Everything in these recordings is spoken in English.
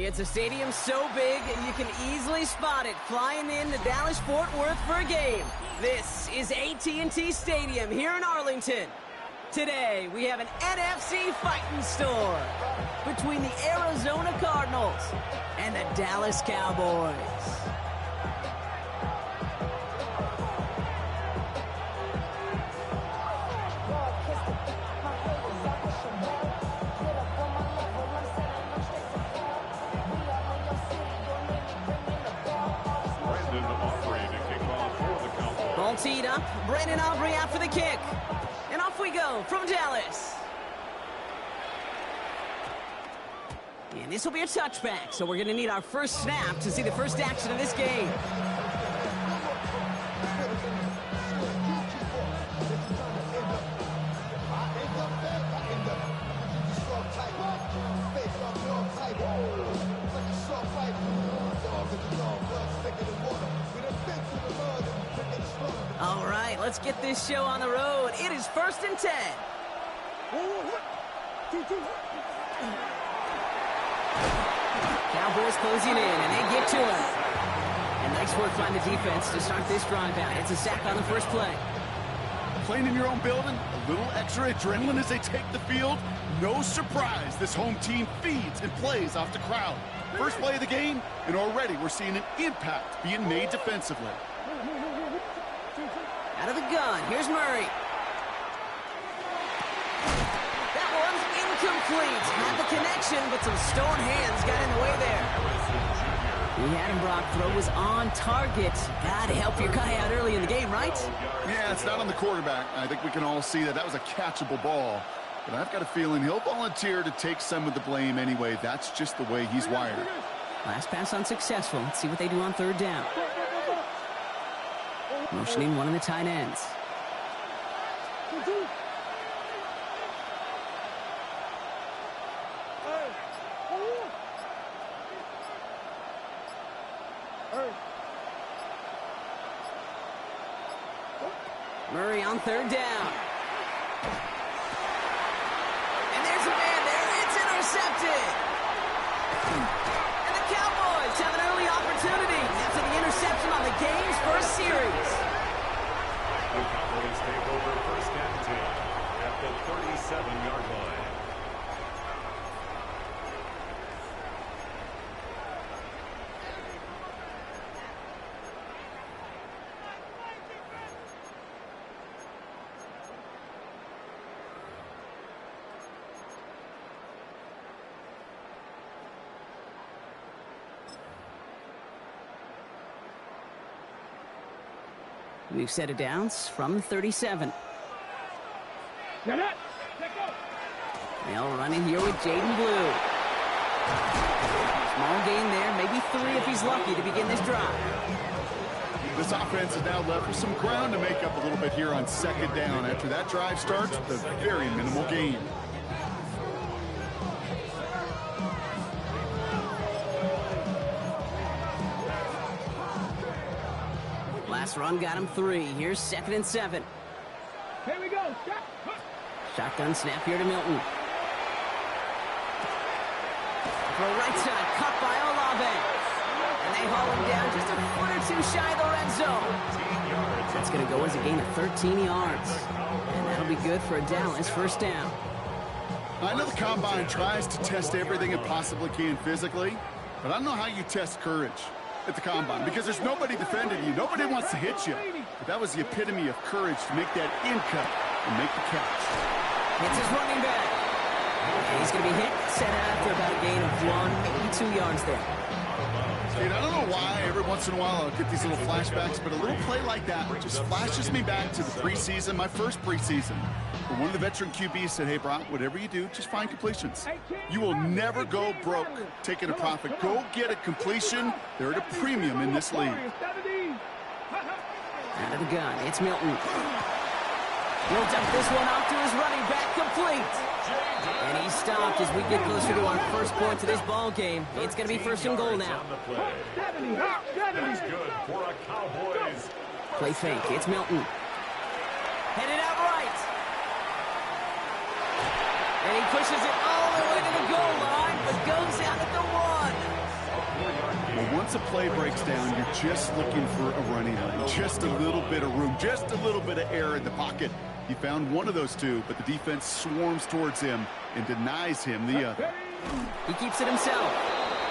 It's a stadium so big, you can easily spot it flying in to Dallas-Fort Worth for a game. This is AT&T Stadium here in Arlington. Today, we have an NFC fighting store between the Arizona Cardinals and the Dallas Cowboys. Ball teed up, Brandon Aubrey out for the kick. And off we go from Dallas. And this will be a touchback, so we're going to need our first snap to see the first action of this game. All right, let's get this show on the road. It is 1st and 10. Cowboys closing in, and they get to him. And nice work by the defense to start this drive out. It's a sack on the first play. Playing in your own building, a little extra adrenaline as they take the field. No surprise, this home team feeds and plays off the crowd. First play of the game, and already we're seeing an impact being made defensively. Out of the gun, here's Murray. That one's incomplete. Had the connection, but some stone hands got in the way there. We had him, Brock. Throw was on target. Gotta help your guy out early in the game, right? Yeah, it's not on the quarterback. I think we can all see that that was a catchable ball. But I've got a feeling he'll volunteer to take some of the blame anyway. That's just the way he's wired. Last pass unsuccessful. Let's see what they do on 3rd down. Motioning one of the tight ends. Murray on 3rd down. And there's a man there. It's intercepted. And the Cowboys have an early opportunity after the interception on the game's first series. The Cowboys take over 1st and 10 at the 37-yard line. We've set it down from 37. They'll run in here with Jaden Blue. Small gain there, maybe 3 if he's lucky to begin this drive. This offense is now left with some ground to make up a little bit here on 2nd down after that drive starts with a very minimal gain. Last run got him 3. Here's 2nd and 7. Here we go. Shotgun snap here to Milton. Throw right side, cut by Olave. And they haul him down just a foot or 2 shy of the red zone. That's going to go as a gain of 13 yards. And that'll be good for a Dallas 1st down. I know the Combine tries to test everything it possibly can physically, but I don't know how you test courage at the Combine, because there's nobody defending you. Nobody wants to hit you. But that was the epitome of courage to make that in cut and make the catch. Hits his running back. And he's going to be hit, set after about a gain of 1, maybe 2 yards there. Dude, I don't know why every once in a while I'll get these little flashbacks, but a little play like that just flashes me back to the preseason, my first preseason. Where one of the veteran QBs said, hey, Brock, whatever you do, just find completions. You will never go broke taking a profit. Go get a completion. They're at a premium in this league. Out of the gun, it's Milton. He'll dump this one off to his running back, complete. And he's stopped as we get closer to our first point to this ball game. It's going to be 1st and goal now. That's good for a Cowboys. Play fake, it's Milton. Headed out right. And he pushes it all the way to the goal line, but goes out at the 1. Well, once a play breaks down, you're just looking for a running lane. Just a little bit of room, just a little bit of air in the pocket. He found one of those two, but the defense swarms towards him and denies him the other. He keeps it himself.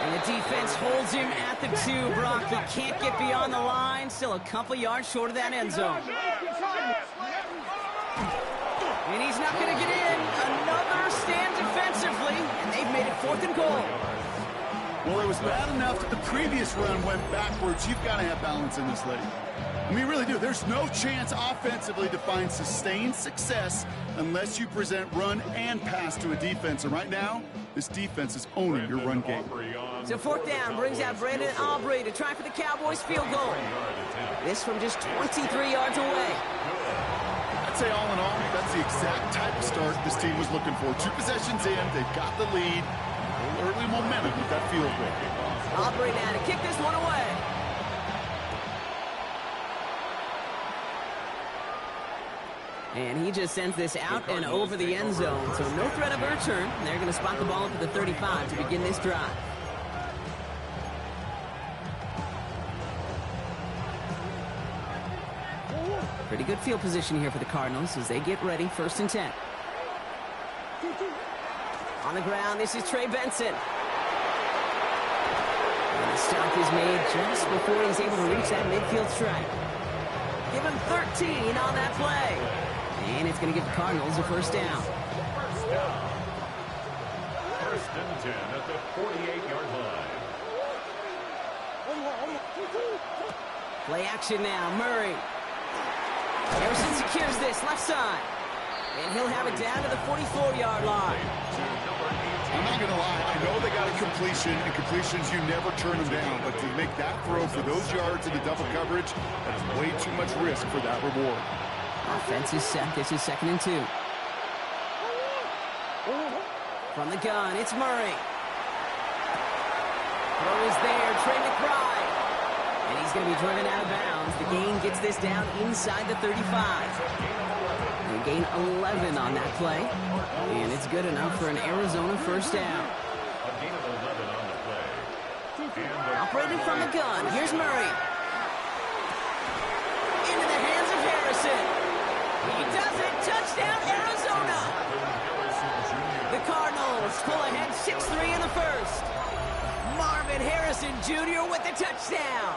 And the defense holds him at the 2. Brock, he can't get beyond the line. Still a couple yards short of that end zone. And he's not going to get in. Another stand defensively, and they've made it 4th and goal. Well, it was bad enough that the previous run went backwards. You've got to have balance in this league. I mean, you really do. There's no chance offensively to find sustained success unless you present run and pass to a defense. And right now, this defense is owning your run game. So 4th down brings out Brandon Aubrey to try for the Cowboys field goal. This from just 23 yards away. I'd say all in all, that's the exact type of start this team was looking for. 2 possessions in, they've got the lead. Early momentum with that field goal. Aubrey now to kick this one away. And he just sends this out and over the end zone. So no threat of a return. They're going to spot the ball up at the 35 to begin this drive. Pretty good field position here for the Cardinals as they get ready. 1st and 10. On the ground, this is Trey Benson. And the stop is made just before he's able to reach that midfield strike. Give him 13 on that play. And it's going to give the Cardinals a 1st down. 1st and 10 at the 48-yard line. Play action now, Murray. Harrison secures this left side. And he'll have it down to the 44-yard line. I'm not going to lie. I know they got a completion, and completions, you never turn them down. But to make that throw for those yards in the double coverage, that's way too much risk for that reward. Offense is set. This is 2nd and 2. From the gun, it's Murray. Throw is there, Trey McBride. And he's going to be driven out of bounds. The gain gets this down inside the 35. They gain 11 on that play. And it's good enough for an Arizona 1st down. A gain of 11 on the play. Operating from the gun, here's Murray. Into the hands of Harrison. He does it. Touchdown, Arizona. The Cardinals pull ahead 6-3 in the 1st. Marvin Harrison Jr. with the touchdown.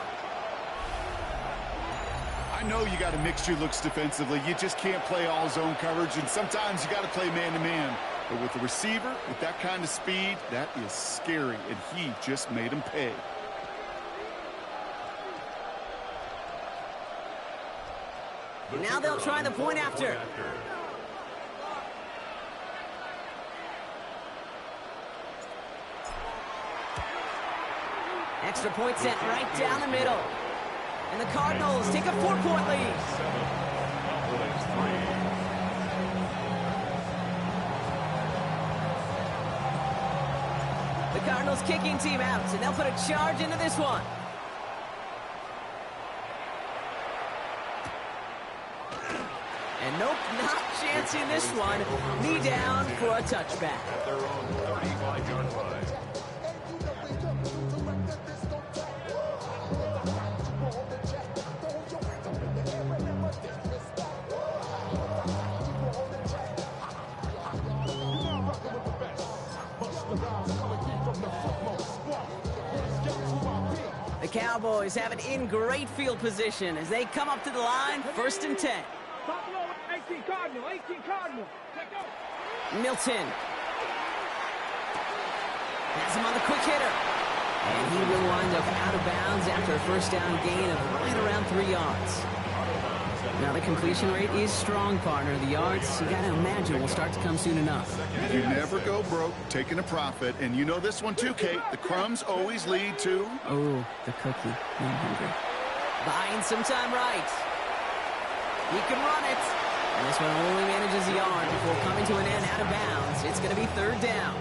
I know you got to mix your looks defensively. You just can't play all zone coverage, and sometimes you got to play man-to-man. But with the receiver, with that kind of speed, that is scary, and he just made him pay. Now they'll try the point after. Extra point set right down the middle. And the Cardinals take a 4-point lead. The Cardinals kicking team out, and they'll put a charge into this one. And nope, not chancing this one. Knee down for a touchback. At their own 35-yard line. The Cowboys have it in great field position as they come up to the line, 1st and 10. 18 Cardinal, 18 Cardinal. Milton. Has him on the quick hitter. And he will wind up out of bounds after a 1st down gain of right around 3 yards. Now the completion rate is strong, partner. The yards, you got to imagine, will start to come soon enough. You never go broke taking a profit. And you know this one too, Kate. The crumbs always lead to... Oh, the cookie. I'm hungry. Buying some time right. He can run it. And this one only manages a yard before coming to an end out of bounds. It's going to be 3rd down.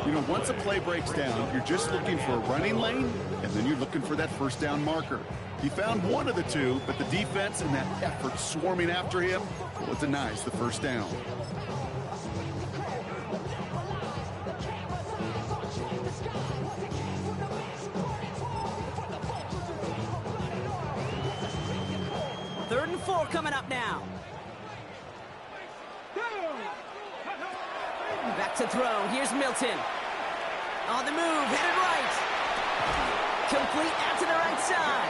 You know, once a play breaks down, you're just looking for a running lane, and then you're looking for that 1st down marker. He found one of the two, but the defense and that effort swarming after him, well, it denies the 1st down. 3rd and 4 coming up now. Back to throw. Here's Milton. On the move, headed right. Complete out to the right side.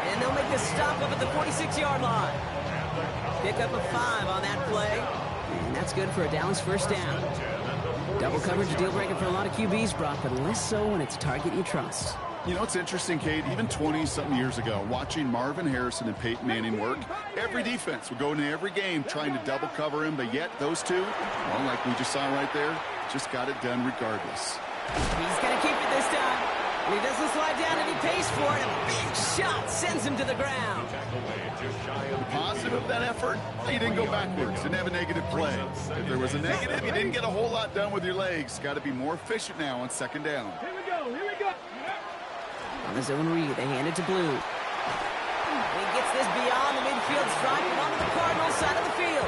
And they'll make the stop up at the 46-yard line. Pick up a 5 on that play. And that's good for a Dallas first down. Double coverage a deal breaker for a lot of QBs, Brock, but less so when it's a target you trust. You know, it's interesting, Kate, even 20-something years ago, watching Marvin Harrison and Peyton Manning work, every defense would go into every game trying to double cover him, but yet those two, well, like we just saw right there, just got it done regardless. He's going to keep it this time. And he doesn't slide down and he pays for it. A big shot sends him to the ground. The positive of that effort, he didn't go backwards, didn't have a negative play. If there was a negative, you didn't get a whole lot done with your legs. Got to be more efficient now on 2nd down. Here we go, here we go. On the zone read, they hand it to Blue. He gets this beyond the midfield stripe and onto the Cardinals side of the field.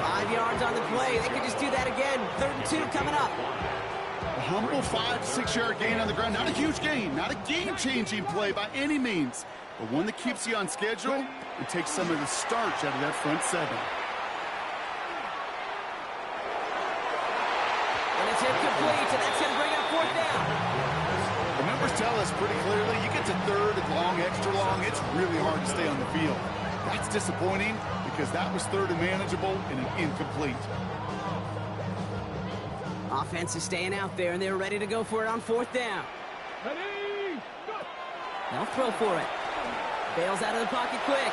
5 yards on the play. They could just do that again. 3rd and 2 coming up. A humble 5 to 6 yard gain on the ground. Not a huge gain, not a game-changing play by any means, but one that keeps you on schedule and takes some of the starch out of that front 7. And it's incomplete, and that's going to bring up 4th down. The numbers tell us pretty clearly, you get to 3rd and long, extra long, it's really hard to stay on the field. That's disappointing because that was 3rd and manageable and an incomplete. Offense is staying out there, and they're ready to go for it on 4th down. Ready, go. They'll throw for it. Bails out of the pocket quick.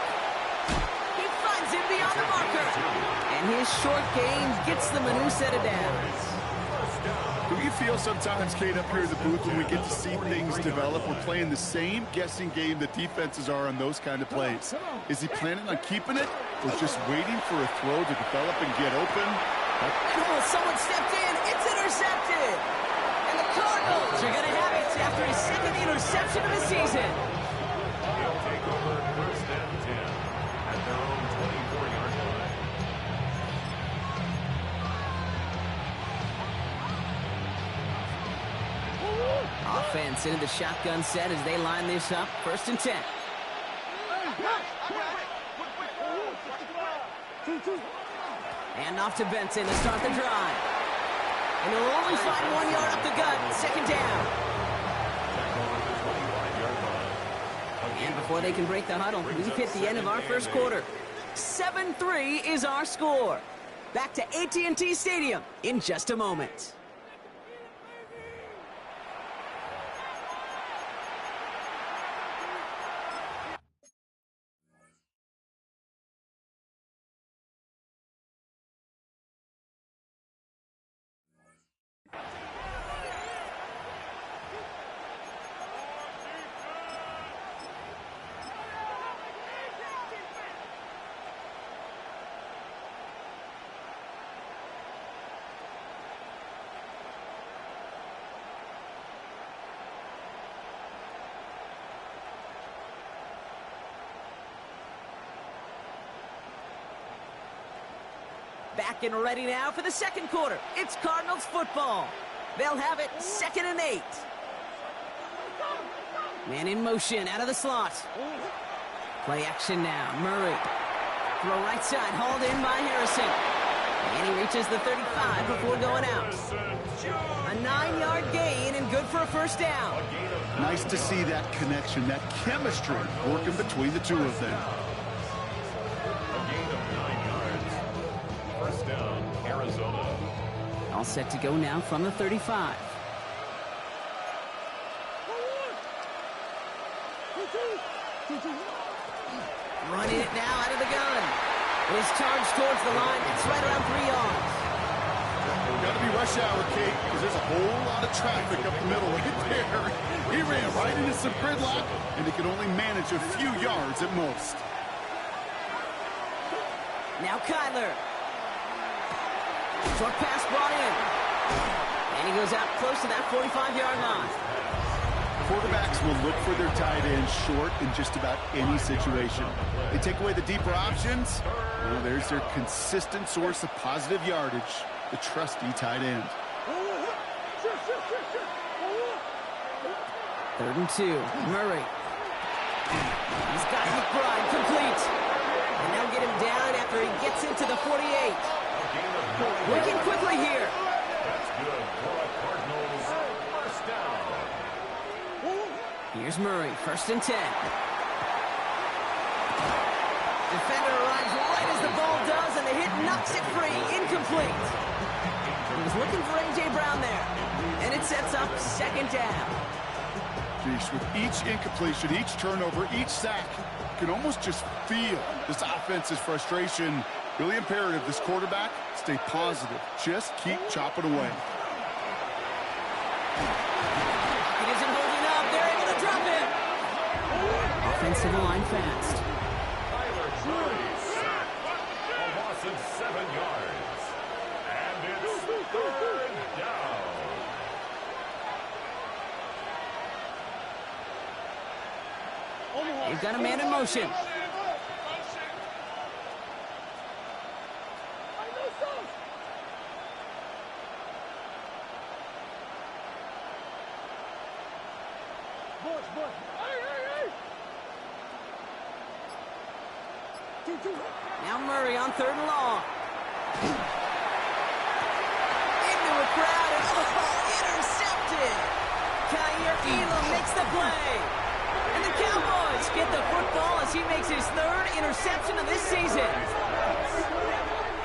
He finds him beyond the marker. And his short gain gets them a new set of downs. Do you feel sometimes, Kate, up here in the booth when we get to see things develop, we're playing the same guessing game that defenses are on those kind of plays? Is he planning on keeping it or just waiting for a throw to develop and get open? Cool, someone stepped in. It's intercepted. And the Cardinals are going to have it after his 2nd interception of the season. He'll take over 1st and 10 at their own 24-yard line. Offense into the shotgun set as they line this up. 1st and 10. And off to Benson to start the drive. And they'll only find 1 yard up the gut. 2nd down. And before they can break the huddle, we've hit the end of our 1st quarter. 7-3 is our score. Back to AT&T Stadium in just a moment. Back and ready now for the 2nd quarter. It's Cardinals football. They'll have it 2nd and 8. Man in motion out of the slot. Play action now. Murray. Throw right side, hauled in by Harrison. And he reaches the 35 before going out. A 9-yard gain and good for a 1st down. Nice to see that connection, that chemistry working between the two of them. Down, Arizona. All set to go now from the 35. Running it now out of the gun. His charge towards the line. It's right around 3 yards. Got to be rush hour, Kate, because there's a whole lot of traffic up the middle right there. He ran right into some gridlock, and he could only manage a few yards at most. Now Kyler. Short pass brought in. And he goes out close to that 45-yard line. Quarterbacks will look for their tight end short in just about any situation. They take away the deeper options. Well, there's their consistent source of positive yardage, the trusty tight end. 3rd and 2. Murray. He's got McBride complete. after he gets into the 48. Working quickly here. That's good for a Cardinals first down. Here's Murray, 1st and 10. Defender arrives right as the ball does, and the hit knocks it free. Incomplete. He was looking for A.J. Brown there. And it sets up 2nd down. Jeez, with each incompletion, each turnover, each sack, you can almost just feel this offense's frustration. Really imperative, this quarterback, stay positive. Just keep chopping away. It isn't holding up. They're able to drop it. Offensive line fast. A loss of 7 yards. And it's 3rd down. They've got a man in motion. Now Murray on 3rd and long. Into a crowd and intercepted. Kyer Elam makes the play. And the Cowboys get the football as he makes his 3rd interception of this season.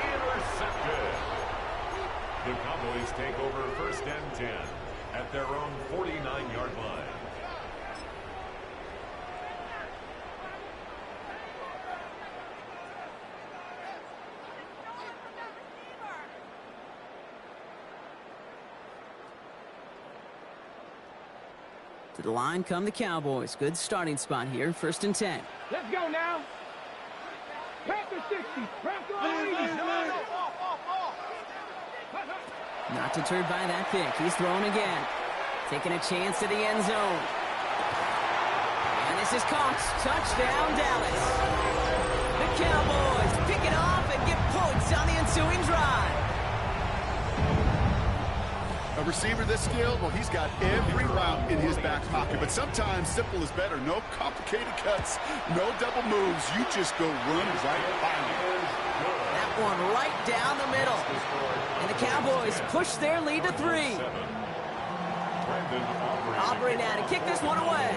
Intercepted. The Cowboys take over 1st and 10 at their own 49-yard line. To the line come the Cowboys. Good starting spot here. 1st and 10. Let's go now. Panther 60. Panther 80. Not deterred by that pick. He's thrown again. Taking a chance to the end zone. And this is caught. Touchdown, Dallas. The Cowboys pick it off and get points on the ensuing drive. A receiver this skilled, well, he's got every route in his back pocket. But sometimes simple is better. No complicated cuts, no double moves. You just go run right by him. That one right down the middle. And the Cowboys push their lead to 3. Aubrey now to kick this one away.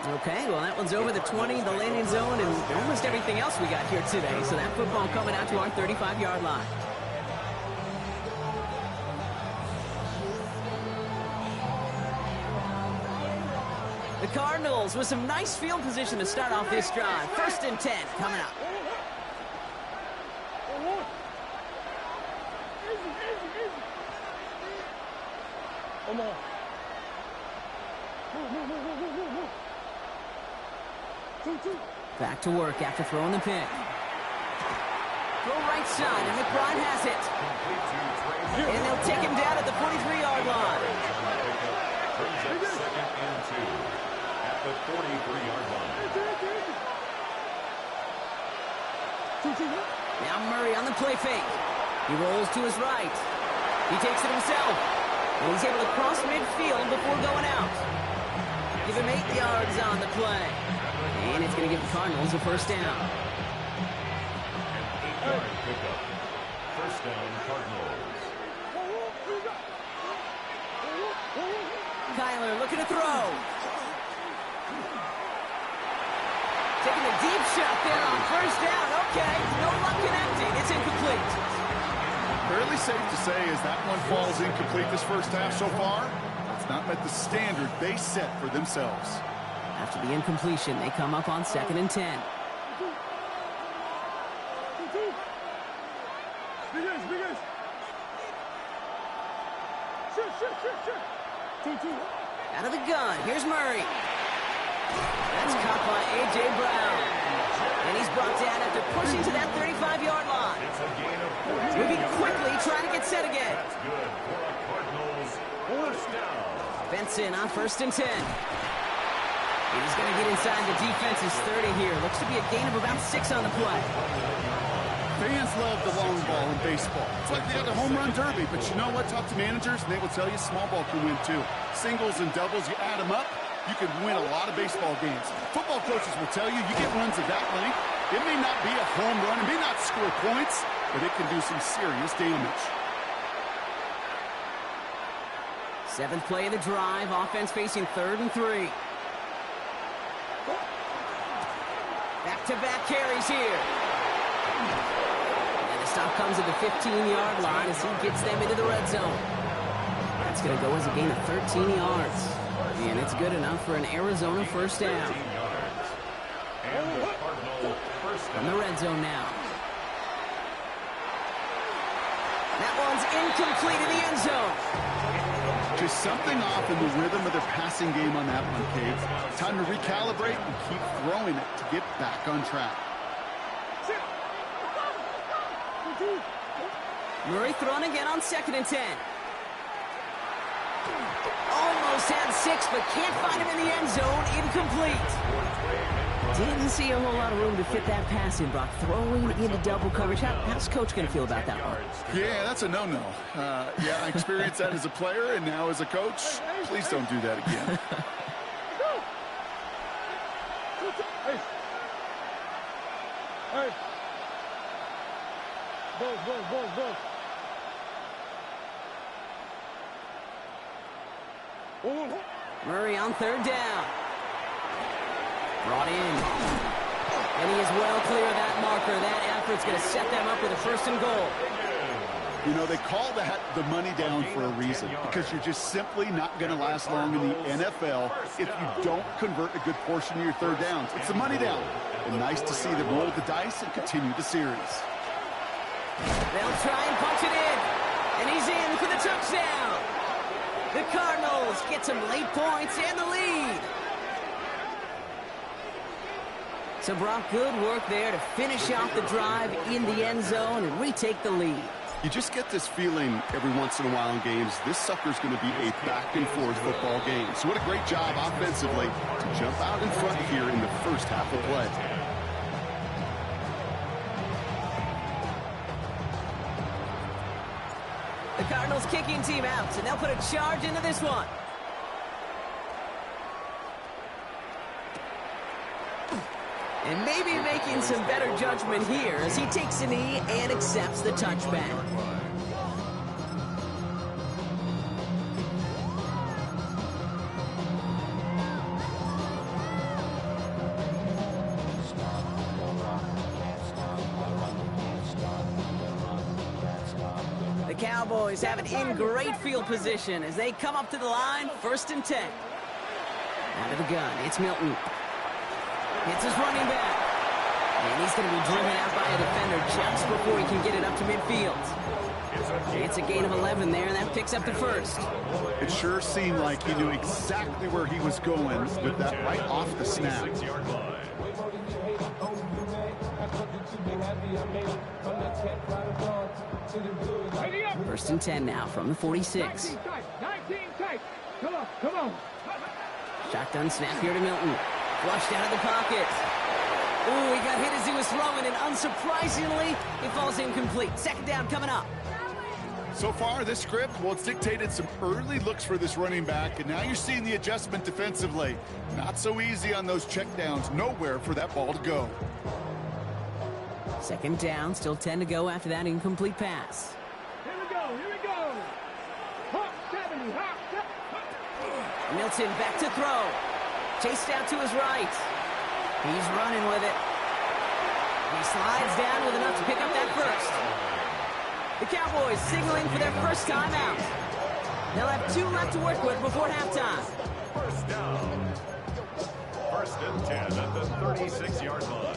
Okay, well, that one's over the 20, the landing zone, and almost everything else we got here today. So that football coming out to our 35-yard line. The Cardinals with some nice field position to start off this drive. 1st and 10 coming up. Come on. Back to work after throwing the pick. Go right side, and McBride has it. And they'll take him down at the 43-yard line. Brings up 2nd and 2 at the 43-yard line. Now Murray on the play fake. He rolls to his right. He takes it himself. And he's able to cross midfield before going out. Give him 8 yards on the play. And it's going to give the Cardinals a 1st down. An 8-yard pickup. 1st down, Cardinals. Kyler looking to throw. Taking a deep shot there on 1st down. Okay, no luck connecting. It's incomplete. Fairly safe to say as that one falls incomplete this first half so far, it's not met the standard they set for themselves. After the incompletion, they come up on 2nd and 10. Out of the gun, here's Murray. That's caught by A.J. Brown. And he's brought down after pushing to that 35-yard line. It's a gain of 14 Moving yards. quickly, trying to get set again. That's good for a Cardinals 1st down. Benson on 1st and 10. He's going to get inside the defense's 30 here. Looks to be a gain of about 6 on the play. Fans love the long ball in baseball. It's like they got the home run derby, but you know what? Talk to managers, and they will tell you small ball can win too. Singles and doubles, you add them up, you can win a lot of baseball games. Football coaches will tell you, you get runs of that length, it may not be a home run, it may not score points, but it can do some serious damage. Seventh play of the drive, offense facing 3rd and 3. Back-to-back carries here. And the stop comes at the 15-yard line as he gets them into the red zone. That's going to go as a gain of 13 yards. And it's good enough for an Arizona first down. From the red zone now. That one's incomplete in the end zone. Just something off in the rhythm of their passing game on that one, Kate. Time to recalibrate and keep throwing it to get back on track. Murray throwing again on 2nd and 10. Almost had 6, but can't find him in the end zone. Incomplete. Didn't see a whole lot of room to fit that pass in, Brock. Throwing into double coverage. How's Coach going to feel about that one? Yeah, that's a no-no. Yeah, I experienced that as a player and now as a coach. Please don't do that again. Hey. Go. Murray on 3rd down. Brought in. And he is well clear of that marker. That effort's going to set them up with a 1st and goal. You know, they call that the money down for a reason, because you're just simply not going to last long in the NFL if you don't convert a good portion of your 3rd downs. It's the money down. And nice to see them roll the dice and continue the series. They'll try and punch it in. And he's in for the touchdown. The Cardinals get some late points and the lead. So, Brock, good work there to finish off the drive in the end zone and retake the lead. You just get this feeling every once in a while in games, this sucker's going to be a back-and-forth football game. So what a great job offensively to jump out in front here in the first half of play. The Cardinals kicking team out, and they'll put a charge into this one. And maybe making some better judgment here as he takes a knee and accepts the touchback. The Cowboys have it in great field position as they come up to the line, 1st and 10. Out of the gun, it's Milton. It's his running back. And he's going to be driven out by a defender just before he can get it up to midfield. It's a gain of 11 there, and that picks up the 1st. It sure seemed like he knew exactly where he was going with that right off the snap. 1st and 10 now from the 46. 19 tight. Come on. Shotgun snap here to Milton. Flushed out of the pocket. Ooh, he got hit as he was throwing, and unsurprisingly, it falls incomplete. 2nd down coming up. So far, this script, well, it's dictated some early looks for this running back, and now you're seeing the adjustment defensively. Not so easy on those checkdowns. Nowhere for that ball to go. 2nd down, still 10 to go after that incomplete pass. Here we go. Hop, 70, hop. Milton back to throw. Chased out to his right. He's running with it. He slides down with enough to pick up that 1st. The Cowboys signaling for their first time out. They'll have 2 left to work with before halftime. 1st down. 1st and 10 at the 36-yard line.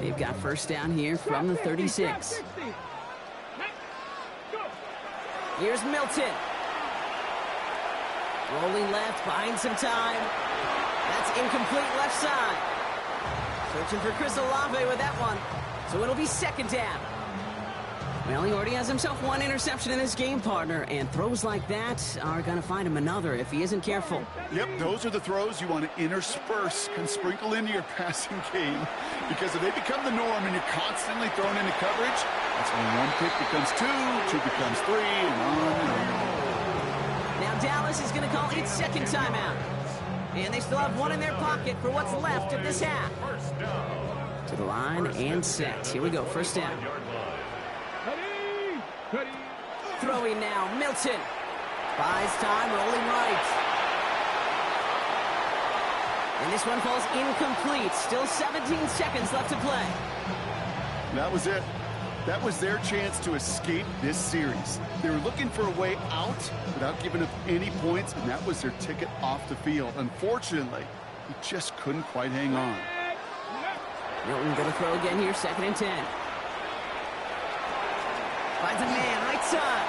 They've got 1st down here from the 36. Here's Milton. Rolling left, buying some time. That's incomplete left side. Searching for Chris Olave with that one. So it'll be 2nd down. Well, he already has himself 1 interception in this game, partner, and throws like that are going to find him another if he isn't careful. Yep, those are the throws you want to intersperse and sprinkle into your passing game, because if they become the norm and you're constantly thrown into coverage, That's when one pick becomes two becomes three, and on and on. Now Dallas is going to call its second timeout. And they still have one in their pocket for what's left of this half. To the line and set. Here we go, first down. Throwing now, Milton. Buys time, rolling right. And this one falls incomplete. Still 17 seconds left to play. That was it. That was their chance to escape this series. They were looking for a way out without giving up any points, and that was their ticket off the field. Unfortunately, he just couldn't quite hang on. Milton going to throw again here, 2nd and 10. Finds a man, right side.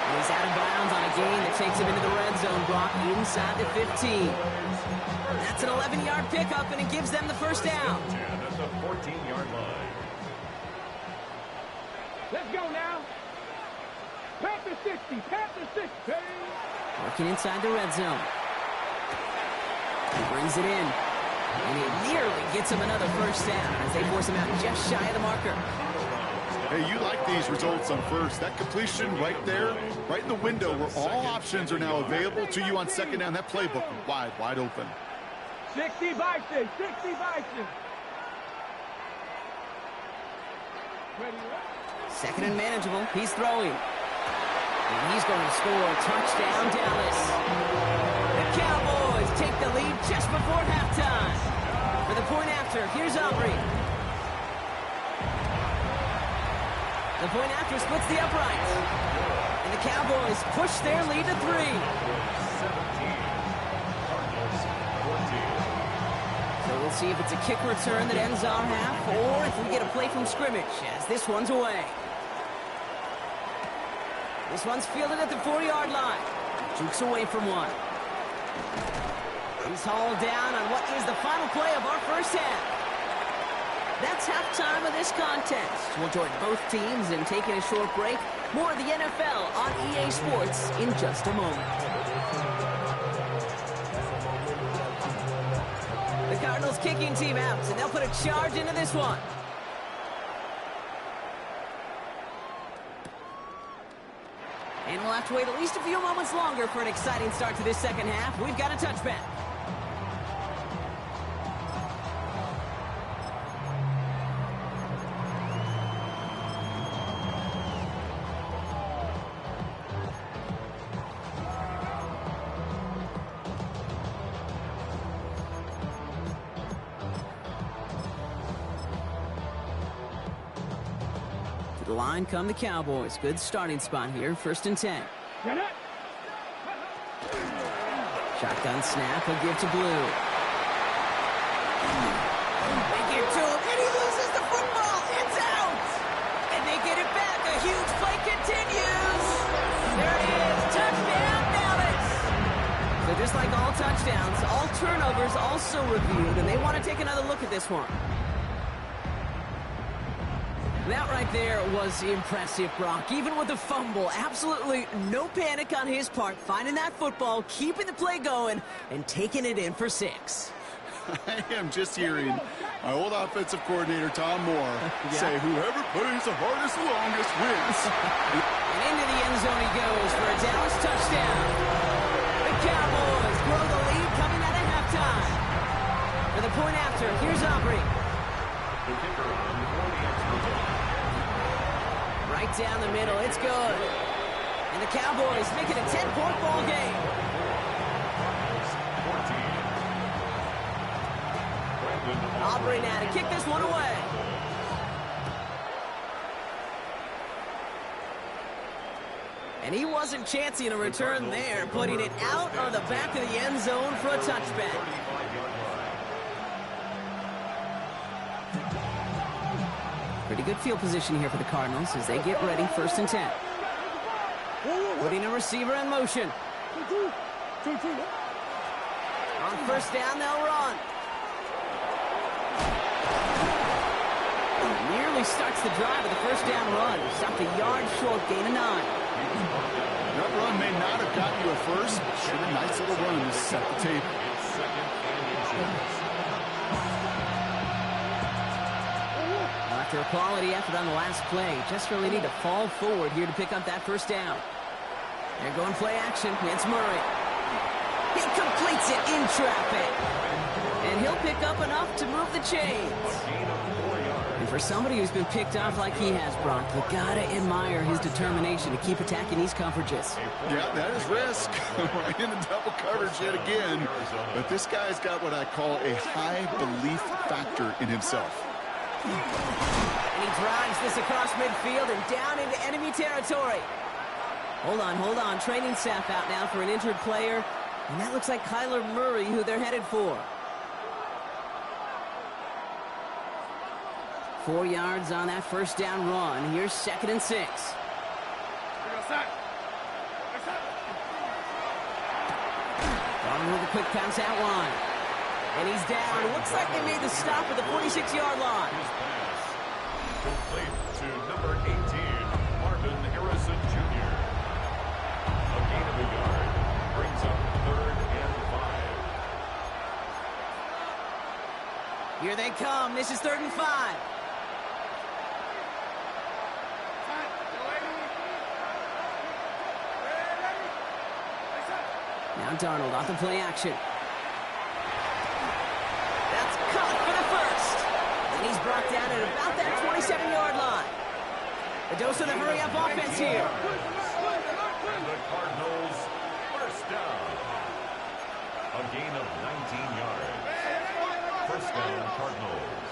And he's out of bounds on a gain that takes him into the red zone, Brock, inside the 15. That's an 11-yard pickup, and it gives them the first down. At the 14-yard line. Let's go now. Panther 60. Panther 60. Working inside the red zone. He brings it in. And he nearly gets him another first down as they force him out just shy of the marker. Hey, you like these results on first. That completion right there, right in the window where all options are now available to you on second down. That playbook wide open. 60 Bison. 60 Bison. Ready, what? Second and manageable. He's throwing. And he's going to score. Touchdown, Dallas. The Cowboys take the lead just before halftime. For the point after, here's Aubrey. The point after splits the uprights. And the Cowboys push their lead to 3. 17. Cardinals 14. So we'll see if it's a kick return that ends our half, or if we get a play from scrimmage, as this one's away. This one's fielded at the 4-yard line. Jukes away from one. He's hauled down on what is the final play of our first half. That's halftime of this contest. We'll join both teams in taking a short break. More of the NFL on EA Sports in just a moment. The Cardinals kicking team out, and they'll put a charge into this one. And we'll have to wait at least a few moments longer for an exciting start to this second half. We've got a touchback. The line come the Cowboys. Good starting spot here. 1st and 10. Shotgun snap. He'll give to Blue. They give to him, and he loses the football. It's out. And they get it back. A huge play continues. There it is. Touchdown, Dallas. So just like all touchdowns, all turnovers also reviewed, and they want to take another look at this one. That right there was impressive, Brock. Even with a fumble, absolutely no panic on his part. Finding that football, keeping the play going, and taking it in for 6. I am just hearing my old offensive coordinator, Tom Moore, say, whoever plays the hardest, longest wins. And into the end zone he goes for a Dallas touchdown. The Cowboys grow the lead coming out of halftime. For the point after, here's Aubrey. The kicker on for the extra point. Right down the middle, it's good. And the Cowboys make it a 10-point ball game. 14. Aubrey now to kick this one away. And he wasn't chancing a return there, putting it out on the back of the end zone for a touchback. Pretty good field position here for the Cardinals as they get ready, 1st and 10. Putting a receiver in motion. On 1st down, they'll run. Nearly starts the drive with the 1st down run. Stopped a yard short, gain of 9. That run may not have gotten you a first, but sure a nice little run to set the table. After a quality effort on the last play, just really need to fall forward here to pick up that first down. They're going play action. It's Murray. He completes it in traffic. And he'll pick up enough to move the chains. And for somebody who's been picked off like he has, Brock, you gotta admire his determination to keep attacking these coverages. Yeah, that is risk. Right in the double coverage yet again. But this guy's got what I call a high belief factor in himself. And he drives this across midfield and down into enemy territory. Hold on. Training staff out now for an injured player. And that looks like Kyler Murray, who they're headed for. 4 yards on that first down run. Here's 2nd and 6. Going with a quick pass out line. And he's down. It looks like they made the stop at the 46-yard line. Complete to number 18, Marvin Harrison Jr. A gain of a yard brings up 3rd and 5. Here they come. This is 3rd and 5. Now Darnold off the play action. That's caught for the first. And he's brought down at about that 27-yard line. A dose of the hurry-up offense here. And the Cardinals first down. A gain of 19 yards. First down, Cardinals.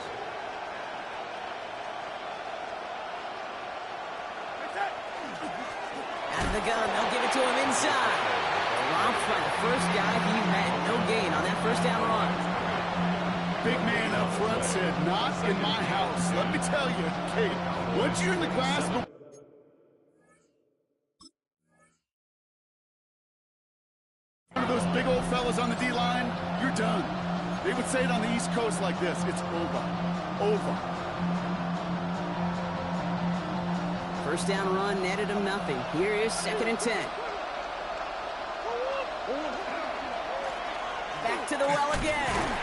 Out of the gun, they'll give it to him inside. Dropped by the first guy he met. No gain on that first down run. Big man up front said, not in my house. Let me tell you, Kate, once you're in the grasp of one of those big old fellas on the D-line, you're done. They would say it on the East Coast like this, it's over. Over. First down run netted him nothing. Here is 2nd and 10. Back to the well again.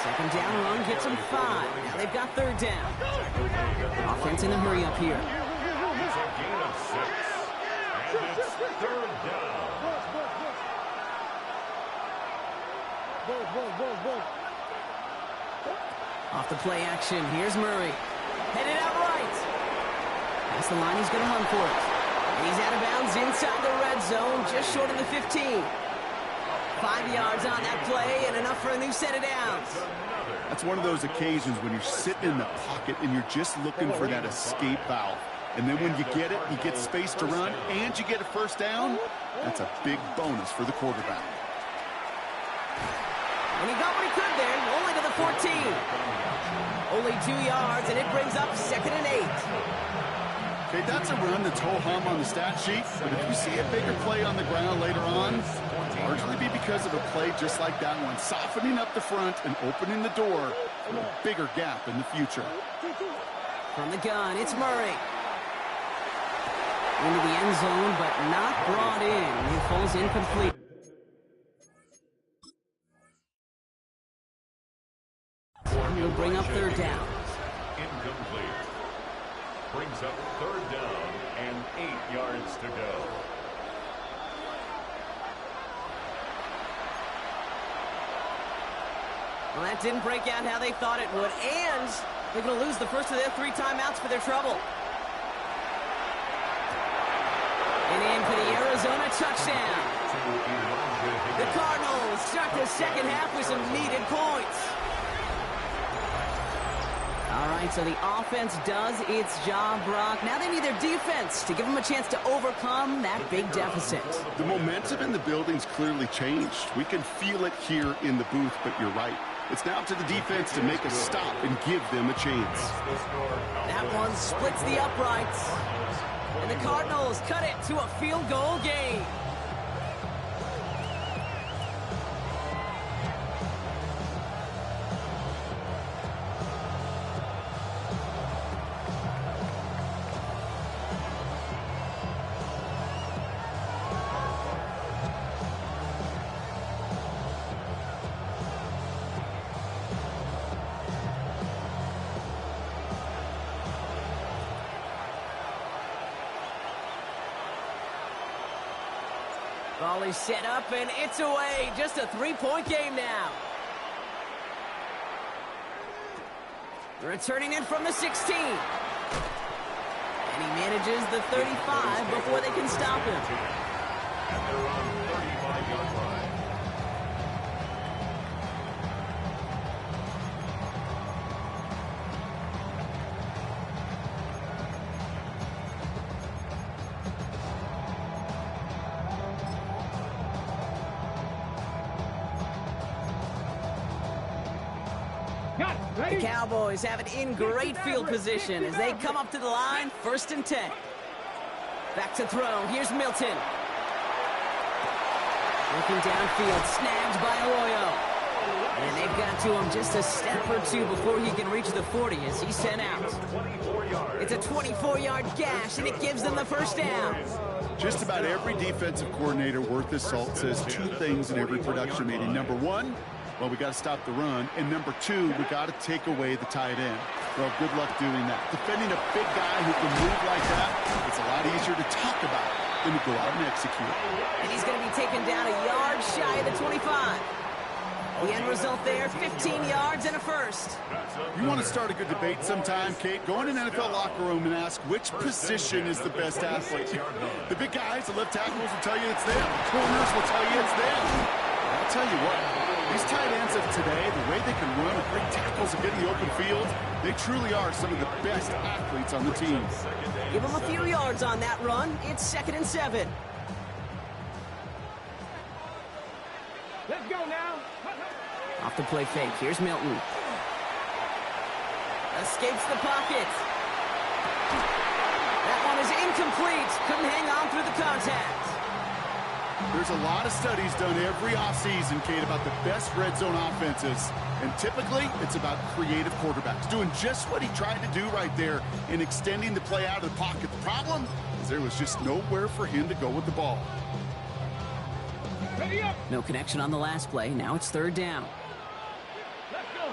2nd down run gets them 5. Now they've got 3rd down. Offense in a hurry up here. It's a gain of 6. And it's 3rd down. Off the play action. Here's Murray. Headed out right. That's the line he's going to run for it. And he's out of bounds inside the red zone, just short of the 15. 5 yards on that play and enough for a new set of downs. That's one of those occasions when you're sitting in the pocket and you're just looking for that escape valve. And then when you get it, you get space to run, and you get a first down. That's a big bonus for the quarterback. And he got what he could there, only to the 14. Only 2 yards, and it brings up 2nd and 8. Okay, that's a run that's ho-hum on the stat sheet, but if you see a bigger play on the ground later on, largely be because of a play just like that one, softening up the front and opening the door for a bigger gap in the future. From the gun, it's Murray. Into the end zone, but not brought in. He falls incomplete. He'll bring up 3rd down. Incomplete. Brings up 3rd down and 8 yards to go. Well, that didn't break out how they thought it would, and they're going to lose the first of their 3 timeouts for their trouble. And in for the Arizona touchdown. The Cardinals start the second half with some needed points. All right, so the offense does its job, Brock. Now they need their defense to give them a chance to overcome that big deficit. The momentum in the building's clearly changed. We can feel it here in the booth, but you're right. It's now up to the defense to make a stop and give them a chance. That one splits the uprights. And the Cardinals cut it to a field goal game. Ball is set up, and it's away. Just a three-point game now. Returning in from the 16. And he manages the 35 before they can stop him. And they're on 35-yard line. The Cowboys have it in great field position as they come up to the line, 1st and 10. Back to throw. Here's Milton. Looking downfield, snagged by Arroyo. And they've got to him just a step or two before he can reach the 40 as he's sent out. It's a 24-yard gash, and it gives them the first down. Just about every defensive coordinator worth his salt says two things in every production meeting. Number one, well, we got to stop the run. And number two, we got to take away the tight end. Well, good luck doing that. Defending a big guy who can move like that, it's a lot easier to talk about than to go out and execute. And he's going to be taken down a yard shy of the 25. The end result there, 15 yards and a first. You want to start a good debate sometime, Kate? Go in an NFL locker room and ask which position is the best athlete. The big guys, the left tackles will tell you it's them. The corners will tell you it's them. I'll tell you what, these tight ends of today, the way they can run and break tackles and get in the open field, they truly are some of the best athletes on the team. Give them a few yards on that run. It's 2nd and 7. Let's go now. Off the play fake. Here's Milton. Escapes the pocket. That one is incomplete. Couldn't hang on through the contact. There's a lot of studies done every offseason, Kate, about the best red zone offenses. And typically, it's about creative quarterbacks doing just what he tried to do right there in extending the play out of the pocket. The problem is there was just nowhere for him to go with the ball. Ready up. No connection on the last play. Now it's 3rd down. Let's go.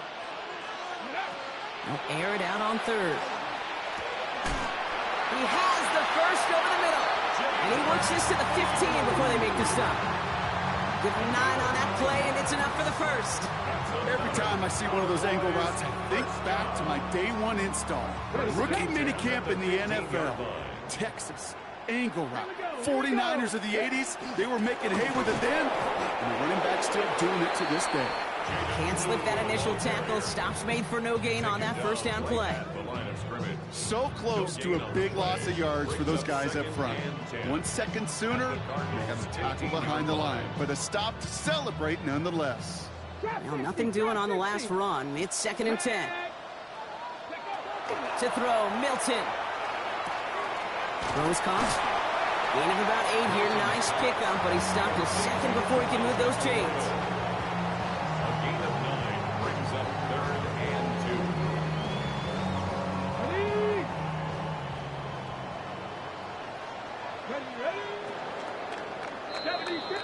They'll air it out on 3rd. He has the first over the middle. And he works this to the 15 before they make the stop. Give him 9 on that play, and it's enough for the first. Every time I see one of those angle routes, I think back to my day one install. Rookie minicamp in the NFL. Texas, angle route. 49ers of the 80s, they were making hay with it then, and the running back's still doing it to this day. Can't slip that initial tackle. Stops made for no gain on that first down play. So close to a big loss of yards for those guys up front. 1 second sooner, they have a tackle behind the line, but a stop to celebrate nonetheless. Well, nothing doing on the last run. It's 2nd and 10. To throw, Milton. Throws caught. Gain of about 8 here. Nice pickup, but he stopped a second before he can move those chains. A gain of 9 brings up 3rd and 2. Ready? 76.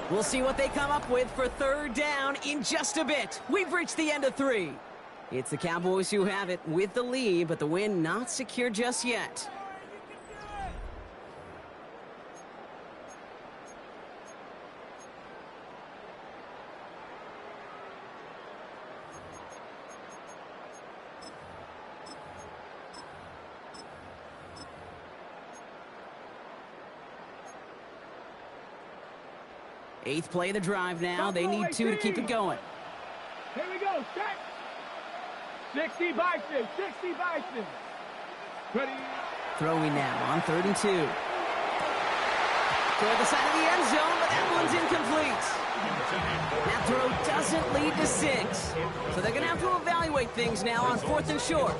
We'll see what they come up with for 3rd down in just a bit. We've reached the end of 3. It's the Cowboys who have it with the lead, but the win not secure just yet. Eighth play of the drive now. They need 2 to keep it going. Here we go. Set. 60 Bison. 60 Bison. Ready? Throwing now on 3rd and 2. Toward the side of the end zone, but that one's incomplete. That throw doesn't lead to 6. So they're going to have to evaluate things now on 4th and short.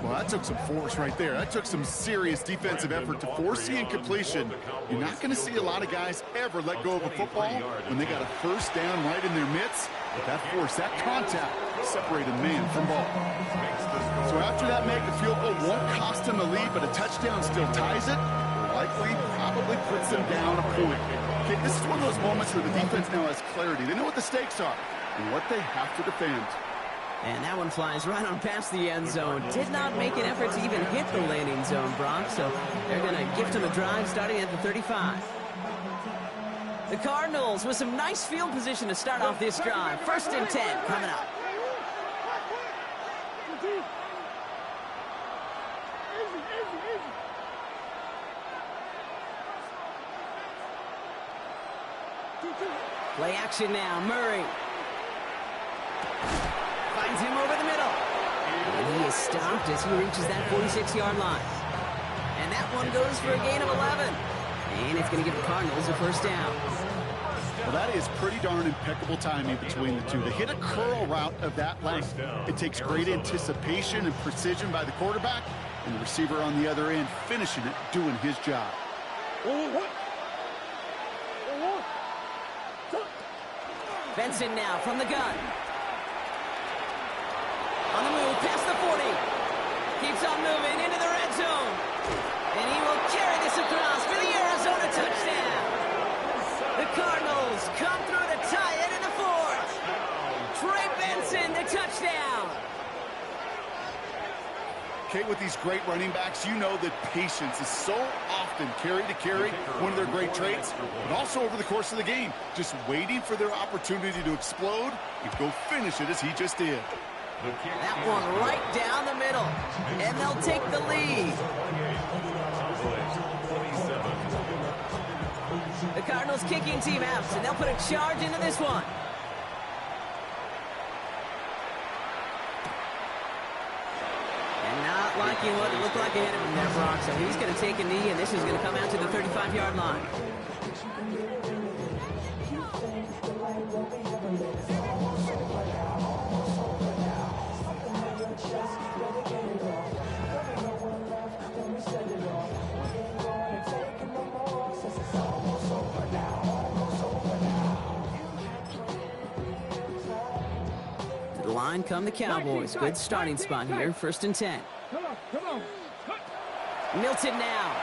Well, that took some force right there. That took some serious defensive effort to force the incompletion. You're not going to see a lot of guys ever let go of a football when they got a first down right in their midst. But that force, that contact, separated man from ball. So after that make, the field goal won't cost them a lead, but a touchdown still ties it. Likely, probably puts them down a point. Okay, this is one of those moments where the defense now has clarity. They know what the stakes are and what they have to defend. And that one flies right on past the end zone. Did not make an effort to even hit the landing zone, Brock. So they're going to gift him a drive starting at the 35. The Cardinals with some nice field position to start off this drive. 1st and 10 coming up. Play action now. Murray finds him over the middle. And he is stopped as he reaches that 46-yard line. And that one goes for a gain of 11. And it's going to give the Cardinals a 1st down. Well, that is pretty darn impeccable timing between the two. To hit a curl route of that length, it takes great anticipation and precision by the quarterback, and the receiver on the other end finishing it, doing his job. Benson now from the gun. On the move, past the 40. Keeps on moving into the red zone. And he will carry this across for the Arizona touchdown. The Cardinals come through to tie it in the 4th. Trey Benson, the touchdown. Okay, with these great running backs, you know that patience is so often carry to carry, one of their great traits, but also over the course of the game, just waiting for their opportunity to explode and go finish it as he just did. That one right down the middle, and they'll take the lead. The Cardinals kicking team out, and they'll put a charge into this one. And not liking what it looked like ahead of him there, Brock. So he's going to take a knee, and this is going to come out to the 35-yard line. To the line come the Cowboys. Good starting spot here. 1st and 10. Come on. Milton now.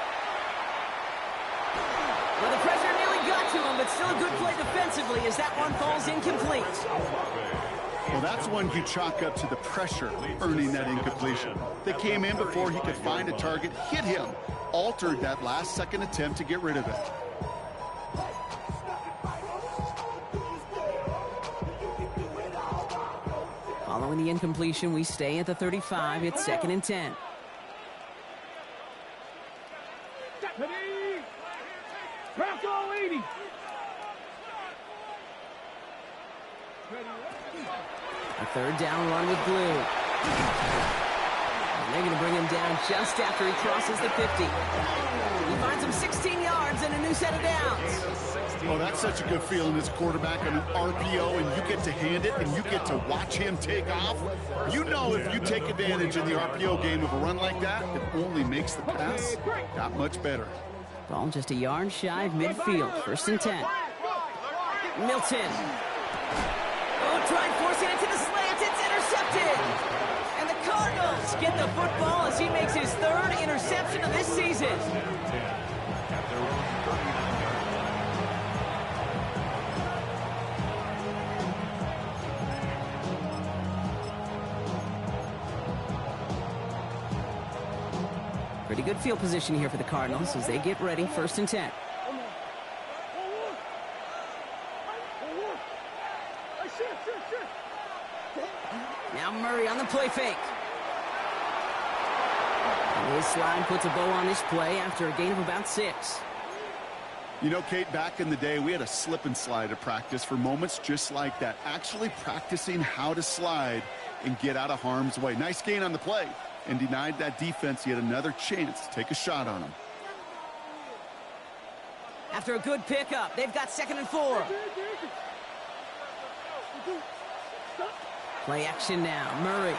Well, the pressure nearly got to him, but still a good play defensively as that one falls incomplete. Well, that's one you chalk up to the pressure earning that incompletion. They came in before he could find a target, hit him, altered that last-second attempt to get rid of it. Following the incompletion, we stay at the 35. It's 2nd and 10. Pass all 80. A 3rd down run with Blue. And they're going to bring him down just after he crosses the 50. He finds him 16 yards and a new set of downs. Oh, that's such a good feeling as a quarterback on an RPO, and you get to hand it, and you get to watch him take off. You know if you take advantage in the RPO game of a run like that, it only makes the pass that much better. Ball just a yard shy of midfield. 1st and 10. Milton. Oh, trying forcing it to the slant. It's intercepted. And the Cardinals get the football as he makes his 3rd interception of this season. Pretty good field position here for the Cardinals as they get ready. 1st and 10. Now Murray on the play fake. And his slide puts a bow on this play after a gain of about 6. You know, Kate, back in the day, we had a slip and slide at practice for moments just like that. Actually practicing how to slide and get out of harm's way. Nice gain on the play. And denied that defense yet another chance to take a shot on him. After a good pickup, they've got 2nd and 4. Play action now. Murray.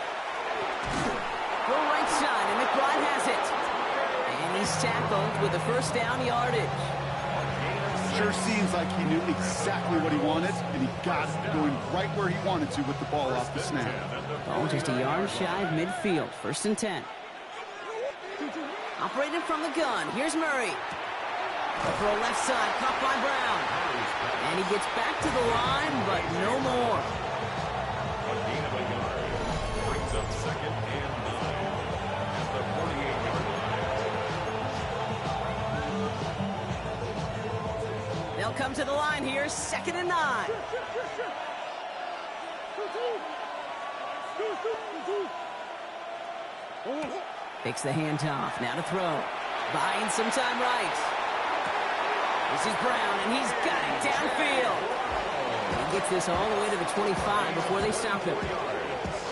Go right side, and McBride has it. And he's tackled with the 1st down yardage. Sure seems like he knew exactly what he wanted, and he got it going right where he wanted to with the ball off the snap. Ball just a yard shy of midfield. 1st and 10. Operating from the gun. Here's Murray. Throw left side, caught by Brown. And he gets back to the line, but no more. A gain of a yard. Brings up 2nd and 9 at the 48-yard line. They'll come to the line here, 2nd and 9. Takes the handoff, now to throw. Buying some time right. This is Brown, and he's got it downfield. He gets this all the way to the 25 before they stop him.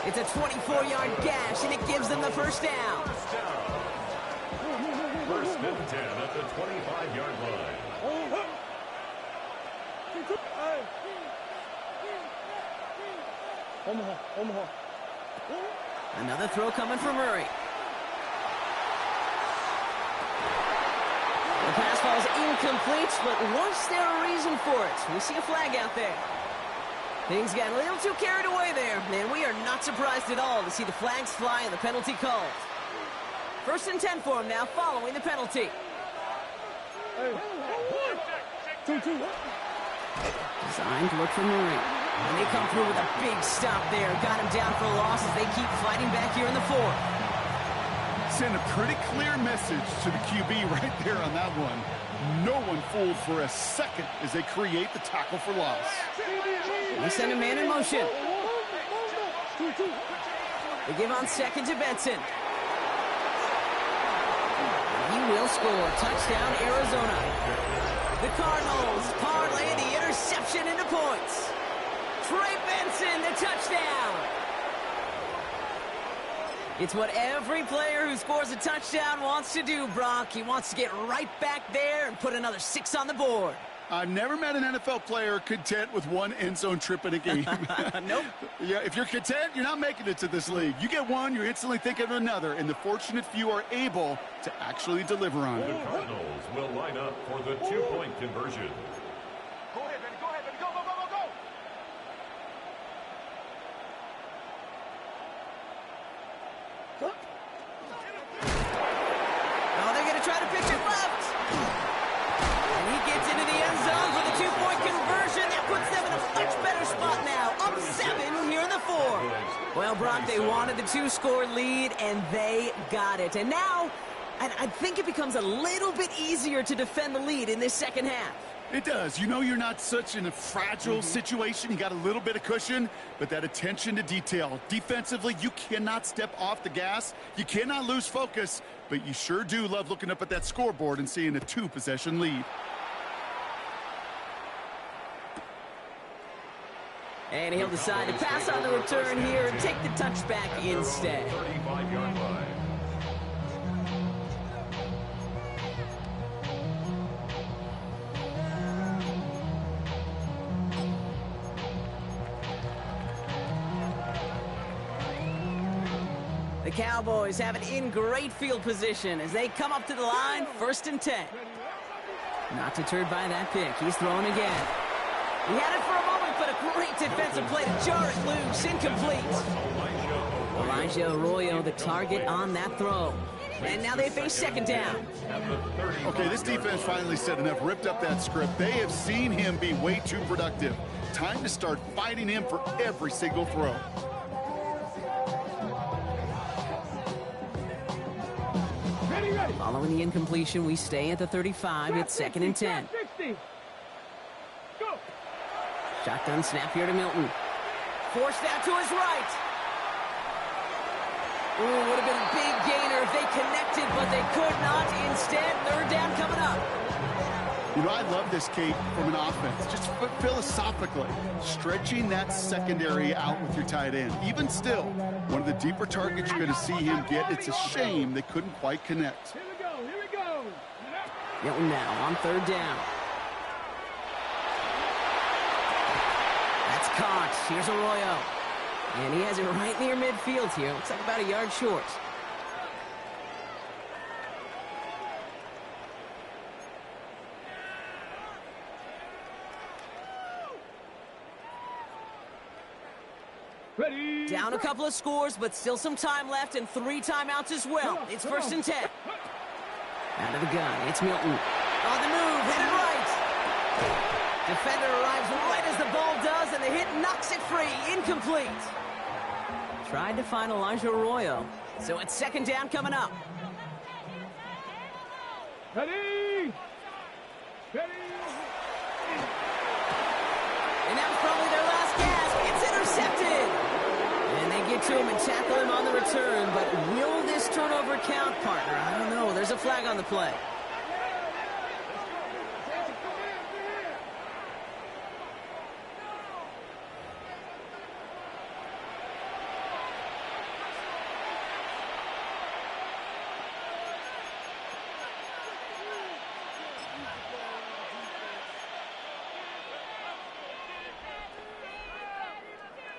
It's a 24-yard gash, and it gives them the first down. First and 10 at the 25-yard line. Another throw coming from Murray. The pass falls incomplete, but was there a reason for it? We see a flag out there. Things got a little too carried away there, and we are not surprised at all to see the flags fly and the penalty called. 1st and 10 for him now, following the penalty. Designed to look for Murray. And they come through with a big stop there. Got him down for a loss as they keep fighting back here in the 4th. Send a pretty clear message to the QB right there on that one. No one fooled for a second as they create the tackle for loss. They send a man in motion. They give on 2nd to Benson. He will score. Touchdown, Arizona. The Cardinals parlay the interception into points. Trey Benson, the touchdown. It's what every player who scores a touchdown wants to do, Brock. He wants to get right back there and put another 6 on the board. I've never met an NFL player content with one end zone trip in a game. Nope. Yeah, if you're content, you're not making it to this league. You get one, you're instantly thinking of another, and the fortunate few are able to actually deliver on The it. Cardinals will line up for the 2-point conversion. Go ahead, baby. Go ahead, baby. Go, go, go, go, go. Oh, they're going to try to pitch it left. And he gets into the end zone for the 2-point conversion. That puts them in a much better spot now. Up 7 here in the 4th. Well, Brock, they wanted the 2-score lead, and they got it. And now, I think it becomes a little bit easier to defend the lead in this second half. It does. You know you're not such in a fragile situation. You got a little bit of cushion, but that attention to detail. Defensively, you cannot step off the gas. You cannot lose focus, but you sure do love looking up at that scoreboard and seeing a 2-possession lead. And he'll decide to pass on the return here and take the touchback instead. 35-yard line. The Cowboys have it in great field position as they come up to the line, 1st and 10. Not deterred by that pick. He's throwing again. He had it for a moment, but a great defensive play to jar it loose. Incomplete. Elijah Arroyo, the target on that throw. And now they face 2nd down. Okay, this defense finally said enough, ripped up that script. They have seen him be way too productive. Time to start fighting him for every single throw. Following the incompletion, we stay at the 35. It's 2nd and 10. Shotgun snap here to Milton. Forced out to his right. Ooh, would have been a big gainer if they connected, but they could not. Instead, 3rd down coming up. You know, I love this, Kate, from an offense. Just philosophically, stretching that secondary out with your tight end. Even still, one of the deeper targets you're going to see him get. It's a shame they couldn't quite connect. Here we go, here we go. Milton now on 3rd down. That's caught. Here's Arroyo. And he has it right near midfield here. Looks like about a yard short. Ready. Down a couple of scores, but still some time left and 3 timeouts as well. It's 1st and 10. Out of the gun, it's Milton. On the move, headed right. Defender arrives right as the ball does, and the hit knocks it free. Incomplete. Tried to find Elijah Arroyo. So it's 2nd down coming up. Ready. Ready. And that was probably their last gasp. It's intercepted. And they get to him and tackle him on the return. But will this turnover count, partner? I don't know. There's a flag on the play.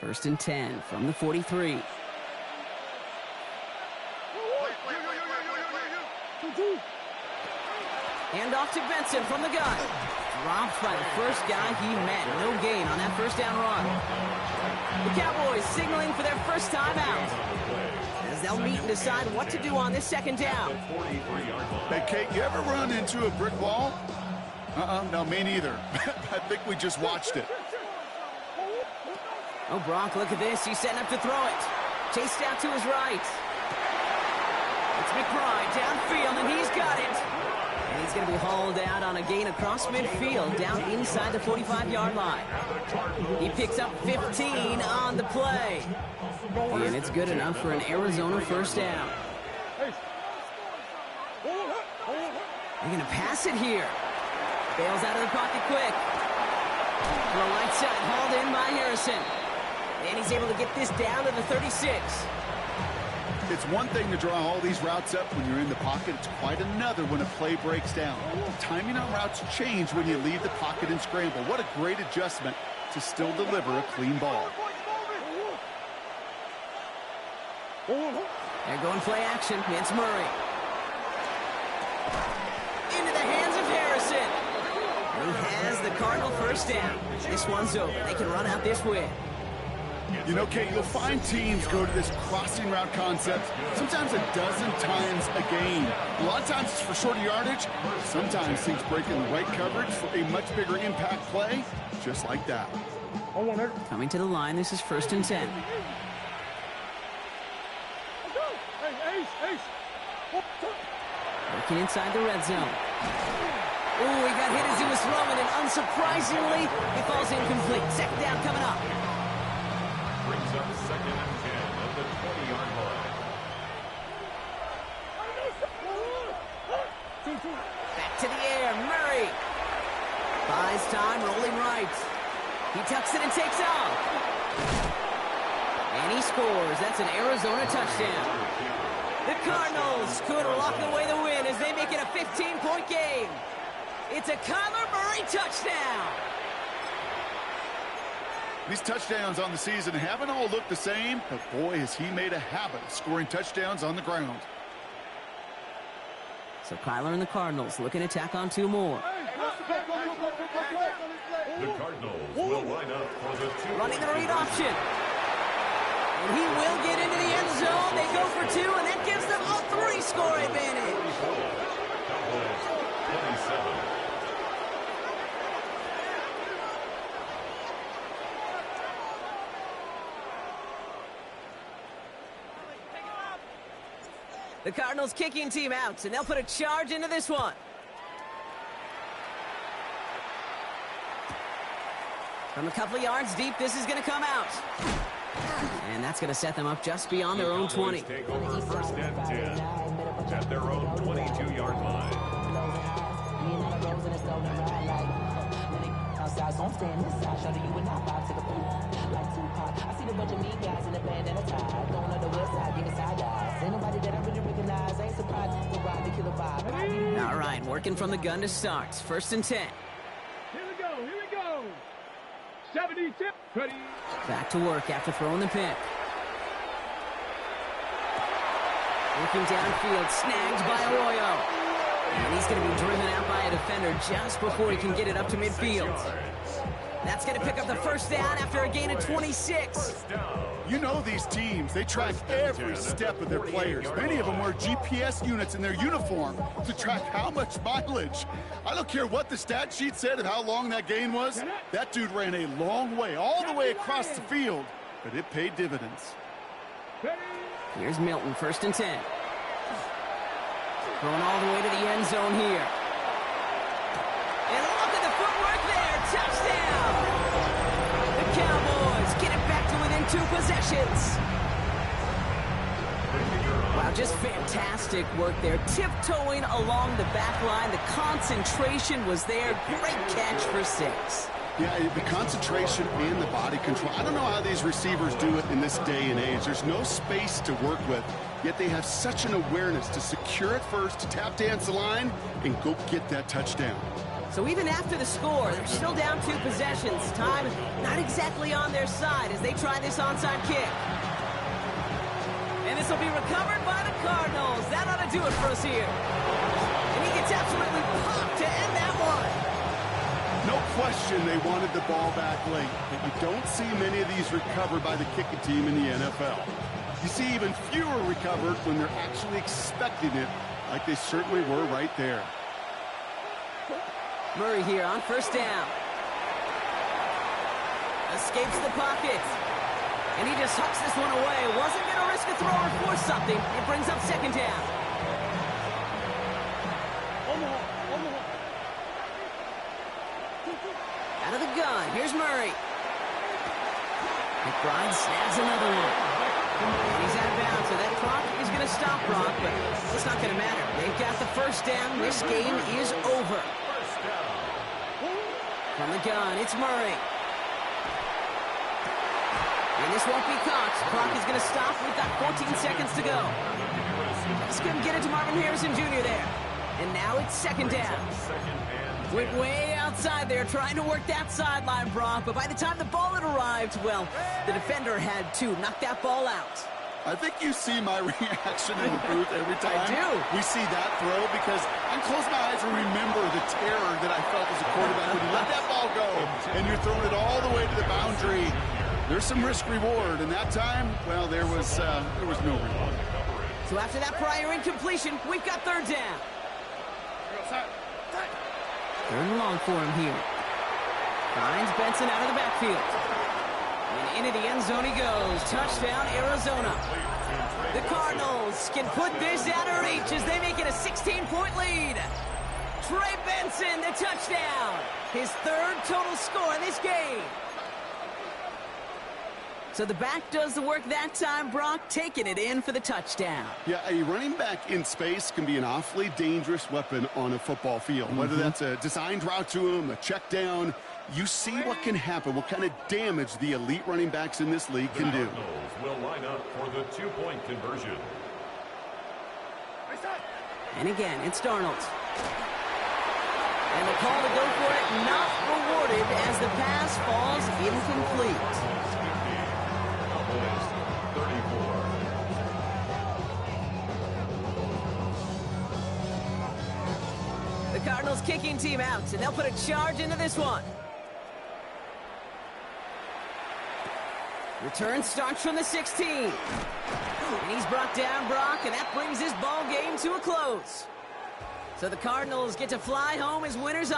First and 10 from the 43. Hand off to Benson from the gun. Dropped by the first guy he met. No gain on that first down run. The Cowboys signaling for their first time out, as they'll meet and decide what to do on this second down. Hey, Kate, you ever run into a brick wall? No, me neither. I think we just watched it. Oh, Bronk, look at this. He's setting up to throw it. Chased out to his right. It's McBride downfield, and he's got it. And he's going to be hauled out on a gain across midfield, down inside the 45-yard line. He picks up 15 on the play. And it's good enough for an Arizona first down. They're going to pass it here. Bails out of the pocket quick. Throw right side, hauled in by Harrison. And he's able to get this down to the 36. It's one thing to draw all these routes up when you're in the pocket. It's quite another when a play breaks down. Timing on routes change when you leave the pocket and scramble. What a great adjustment to still deliver a clean ball. They're going play action. It's Murray. Into the hands of Harrison. He has the Cardinal first down. This one's over. They can run out this win. You know, Kate, you'll find teams go to this crossing route concept sometimes a dozen times a game. A lot of times it's for shorter yardage. Sometimes things break in the right coverage for a much bigger impact play, just like that. Coming to the line, this is first and 10. Working inside the red zone. Ooh, he got hit as he was throwing, and unsurprisingly, he falls incomplete. Second down coming up. Brings up second and 10 at the 20-yard line. Back to the air, Murray. Buys time, rolling right. He tucks it and takes off. And he scores. That's an Arizona touchdown. The Cardinals could lock away the win as they make it a 15-point game. It's a Kyler Murray touchdown. These touchdowns on the season haven't all looked the same, but boy, has he made a habit of scoring touchdowns on the ground. So Kyler and the Cardinals looking to tack on two more. The Cardinals will line up for the Running the read option. And he will get into the end zone. They go for two, and that gives them a three-score advantage. Cowboys 27. The Cardinals kicking team out, and they'll put a charge into this one. From a couple of yards deep, this is going to come out. And that's going to set them up just beyond their own 20. Take over first and 10 at their own 22-yard line. All right, working from the gun to start. First and 10. Here we go. 70 tip. Ready. Back to work after throwing the pick. Looking downfield, snagged by Arroyo. And he's going to be driven out by a defender just before he can get it up to midfield. That's going to pick up the first down after a gain of 26. You know these teams, they track every step of their players. Many of them wear GPS units in their uniform to track how much mileage. I don't care what the stat sheet said of how long that gain was. That dude ran a long way, all the way across the field, but it paid dividends. Here's Milton, first and 10. Going all the way to the end zone here. And look at the footwork there. 2 possessions. Wow, just fantastic work there. Tiptoeing along the back line. The concentration was there. Great catch for 6. Yeah, the concentration and the body control. I don't know how these receivers do it in this day and age. There's no space to work with, yet they have such an awareness to secure it first, to tap dance the line, and go get that touchdown. So even after the score, they're still down 2 possessions. Time not exactly on their side as they try this onside kick. And this will be recovered by the Cardinals. That ought to do it for us here. And he gets absolutely popped to end that one. No question they wanted the ball back late, but you don't see many of these recovered by the kicking team in the NFL. You see even fewer recovered when they're actually expecting it, like they certainly were right there. Murray here on first down. Escapes the pocket. And he just hucks this one away. Wasn't going to risk a throw or force something. It brings up second down. Out of the gun. Here's Murray. McBride snags another one. And he's out of bounds, so that clock is going to stop Brock, but it's not going to matter. They've got the first down. This game is over. From the gun, it's Murray. And this won't be caught. Clock is going to stop. We've got 14 seconds to go. Let's go get it to Marvin Harrison Jr. there. And now it's second down. Went way outside there trying to work that sideline, Brock. But by the time the ball had arrived, well, the defender had to knock that ball out. I think you see my reaction in the booth every time I do. we see that throw, because I close my eyes and remember the terror that I felt as a quarterback when you let that ball go and you're throwing it all the way to the boundary. There's some risk reward, and that time, well, there was no reward. So after that prior incompletion, we've got third down. Third and long for him here. Finds Benson out of the backfield. And into the end zone he goes. Touchdown, Arizona. The Cardinals can put this out of reach as they make it a 16-point lead. Trey Benson, the touchdown. His 3rd total score in this game. So the back does the work that time, Brock, taking it in for the touchdown. Yeah, a running back in space can be an awfully dangerous weapon on a football field. Whether that's a designed route to him, a check down, you see what can happen, what kind of damage the elite running backs in this league can do. The Cardinals will line up for the 2-point conversion. And again, it's Darnold. And the call to go for it not rewarded as the pass falls incomplete. Cowboys 34. The Cardinals kicking team out, and they'll put a charge into this one. Return starts from the 16. And he's brought down, Brock, and that brings this ball game to a close. So the Cardinals get to fly home as winners on